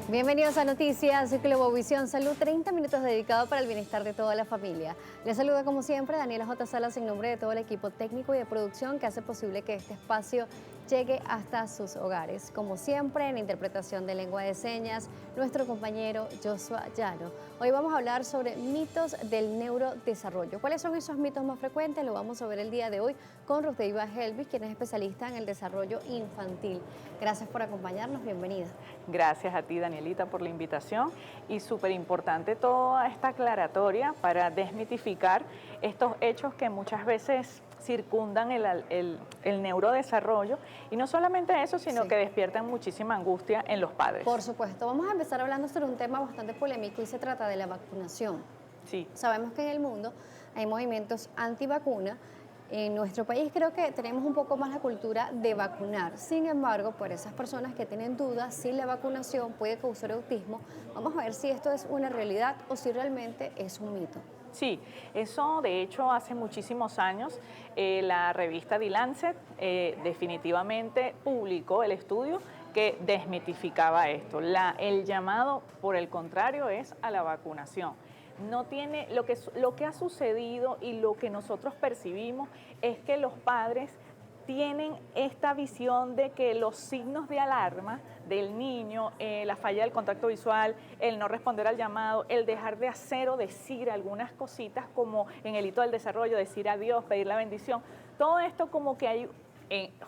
Bienvenidos a Noticias Globovisión Salud, 30 minutos dedicados para el bienestar de toda la familia. Les saluda como siempre Daniela J. Salas en nombre de todo el equipo técnico y de producción que hace posible que este espacio llegue hasta sus hogares. Como siempre, en interpretación de lengua de señas, nuestro compañero Joshua Llano. Hoy vamos a hablar sobre mitos del neurodesarrollo. ¿Cuáles son esos mitos más frecuentes? Lo vamos a ver el día de hoy con Rosdeiva Helvis, quien es especialista en el desarrollo infantil. Gracias por acompañarnos, bienvenida. Gracias a ti, Danielita, por la invitación y súper importante toda esta aclaratoria para desmitificar estos hechos que muchas veces circundan el neurodesarrollo y no solamente eso, sino que despiertan muchísima angustia en los padres. Por supuesto, vamos a empezar hablando sobre un tema bastante polémico y se trata de la vacunación. Sí. Sabemos que en el mundo hay movimientos antivacuna. En nuestro país creo que tenemos un poco más la cultura de vacunar. Sin embargo, por esas personas que tienen dudas si la vacunación puede causar autismo, vamos a ver si esto es una realidad o si realmente es un mito. Sí, eso de hecho hace muchísimos años la revista The Lancet definitivamente publicó el estudio que desmitificaba esto. El llamado, por el contrario, es a la vacunación. No tiene lo que ha sucedido y lo que nosotros percibimos es que los padres tienen esta visión de que los signos de alarma del niño, la falla del contacto visual, el no responder al llamado, el dejar de hacer o decir algunas cositas como en el hito del desarrollo, decir adiós, pedir la bendición, todo esto como que hay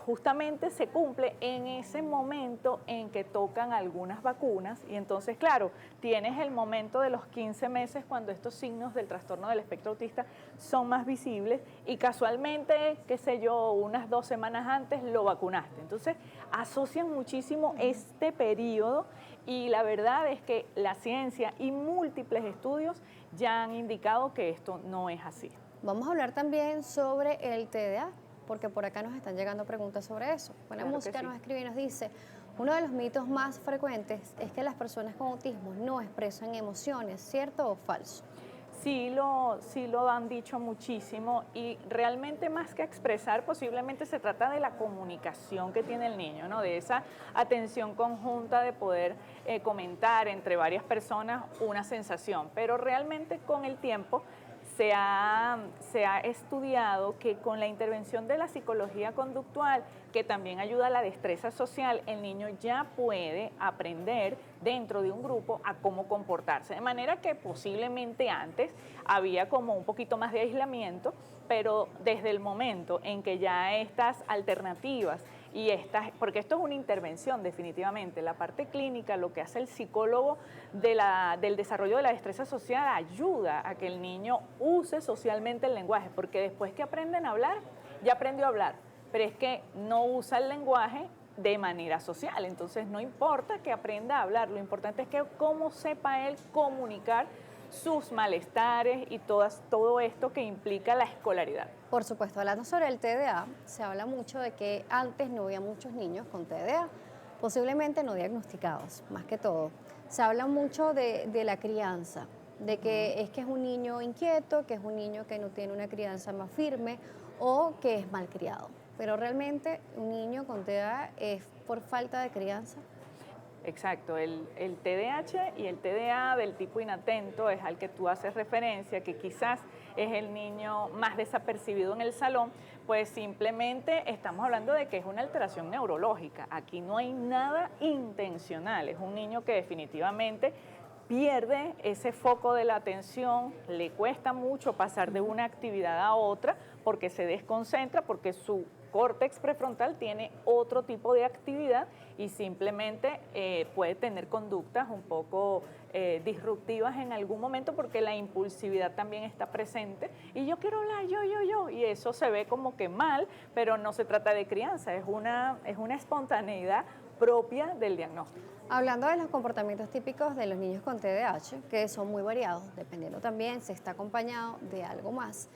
justamente se cumple en ese momento en que tocan algunas vacunas y entonces, claro, tienes el momento de los 15 meses cuando estos signos del trastorno del espectro autista son más visibles y casualmente, qué sé yo, unas 2 semanas antes lo vacunaste. Entonces, asocian muchísimo este periodo y la verdad es que la ciencia y múltiples estudios ya han indicado que esto no es así. Vamos a hablar también sobre el TDA, porque por acá nos están llegando preguntas sobre eso. Una música nos escribe y nos dice, uno de los mitos más frecuentes es que las personas con autismo no expresan emociones, ¿cierto o falso? Sí lo han dicho muchísimo y realmente más que expresar, posiblemente se trata de la comunicación que tiene el niño, ¿no? De esa atención conjunta de poder comentar entre varias personas una sensación, pero realmente con el tiempo se ha estudiado que con la intervención de la psicología conductual, que también ayuda a la destreza social, el niño ya puede aprender dentro de un grupo a cómo comportarse. De manera que posiblemente antes había como un poquito más de aislamiento, pero desde el momento en que ya estas alternativas porque esto es una intervención definitivamente, la parte clínica, lo que hace el psicólogo del desarrollo de la destreza social ayuda a que el niño use socialmente el lenguaje, porque después que aprenden a hablar, ya aprendió a hablar, pero es que no usa el lenguaje de manera social, entonces no importa que aprenda a hablar, lo importante es que cómo sepa él comunicar sus malestares y todo esto que implica la escolaridad. Por supuesto, hablando sobre el TDA, se habla mucho de que antes no había muchos niños con TDA, posiblemente no diagnosticados, más que todo. Se habla mucho de la crianza, de que es un niño inquieto, que es un niño que no tiene una crianza más firme o que es malcriado. Pero realmente un niño con TDA es por falta de crianza. Exacto, el TDAH y el TDA del tipo inatento es al que tú haces referencia, que quizás es el niño más desapercibido en el salón, pues simplemente estamos hablando de que es una alteración neurológica. Aquí no hay nada intencional, es un niño que definitivamente pierde ese foco de la atención, le cuesta mucho pasar de una actividad a otra porque se desconcentra, porque su córtex prefrontal tiene otro tipo de actividad y simplemente puede tener conductas un poco disruptivas en algún momento porque la impulsividad también está presente y yo quiero hablar, yo, y eso se ve como que mal, pero no se trata de crianza, es una espontaneidad propia del diagnóstico. Hablando de los comportamientos típicos de los niños con TDAH, que son muy variados, dependiendo también si está acompañado de algo más,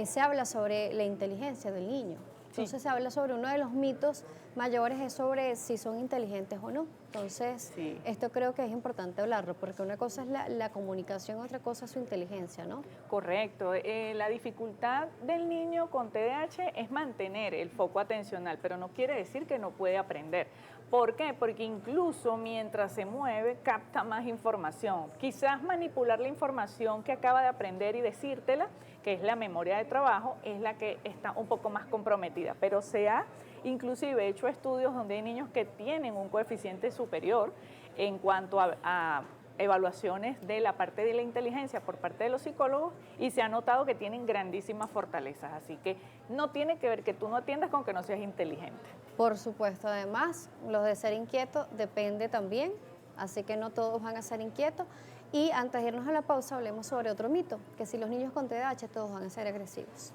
se habla sobre la inteligencia del niño. Entonces se habla sobre uno de los mitos mayores es sobre si son inteligentes o no. Entonces esto creo que es importante hablarlo porque una cosa es la comunicación, otra cosa es su inteligencia, ¿no? Correcto. La dificultad del niño con TDAH es mantener el foco atencional, pero no quiere decir que no puede aprender. ¿Por qué? Porque incluso mientras se mueve, capta más información. Quizás manipular la información que acaba de aprender y decírtela, que es la memoria de trabajo, es la que está un poco más comprometida. Pero se ha inclusive hecho estudios donde hay niños que tienen un coeficiente superior en cuanto a evaluaciones de la parte de la inteligencia por parte de los psicólogos y se ha notado que tienen grandísimas fortalezas. Así que no tiene que ver que tú no atiendas con que no seas inteligente. Por supuesto, además, los de ser inquietos depende también, así que no todos van a ser inquietos. Y antes de irnos a la pausa, hablemos sobre otro mito, que si los niños con TDAH todos van a ser agresivos.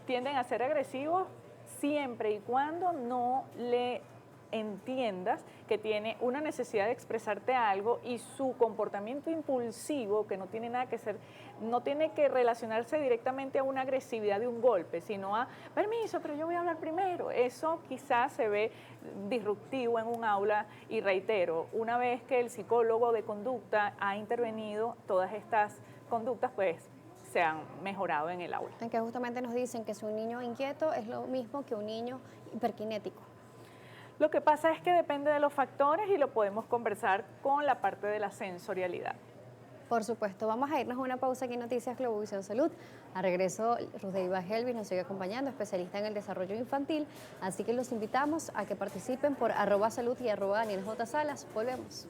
Tienden a ser agresivos siempre y cuando no le entiendas que tiene una necesidad de expresarte algo y su comportamiento impulsivo, que no tiene nada que ser, no tiene que relacionarse directamente a una agresividad de un golpe, sino a, permiso, pero yo voy a hablar primero. Eso quizás se ve disruptivo en un aula y reitero, una vez que el psicólogo de conducta ha intervenido, todas estas conductas pues se han mejorado en el aula. En que justamente nos dicen que si un niño inquieto es lo mismo que un niño hiperkinético. Lo que pasa es que depende de los factores y lo podemos conversar con la parte de la sensorialidad. Por supuesto, vamos a irnos a una pausa aquí en Noticias Globovisión Salud. A regreso, Rudeiva Helvis nos sigue acompañando, especialista en el desarrollo infantil, así que los invitamos a que participen por @salud y @DanielJSalas. Volvemos.